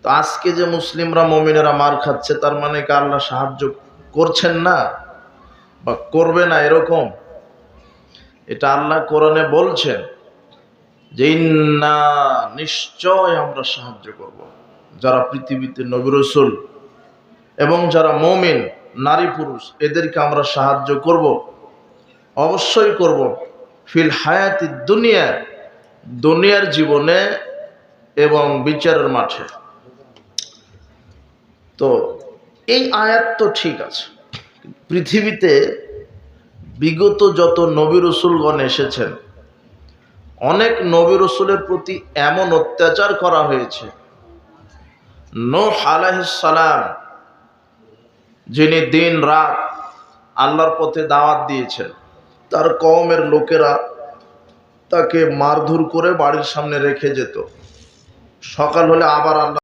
তো আজকে যে মুসলিমরা মুমিনেরা মার খাচ্ছে, তার মানে কি আল্লাহ সাহায্য করছেন না বা করবে না এরকম? এটা আল্লাহ কোরআনে বলছেন যে ইন্না, নিশ্চয় আমরা সাহায্য করব যারা পৃথিবীতে নবী রাসূল এবং যারা মুমিন নারী পুরুষ এদেরকে আমরা সাহায্য করব, অবশ্যই করব। ফিল হায়াতি দুনিয়া, দুনিয়ার জীবনে এবং বিচারের মাঠে। তো এই আয়াত তো ঠিক আছে, পৃথিবীতে বিগত যত নবী রাসূলগণ এসেছেন, অনেক নবী রাসূলের প্রতি এমন অত্যাচার করা হয়েছে। নূহ আলাইহিস সালাম, যিনি দিন রাত আল্লাহর পথে দাওয়াত দিয়েছেন, তার কওমের লোকেরা তাকে মারধর করে বাড়ির সামনে রেখে যেত। সকাল হলে আবার আল্লাহ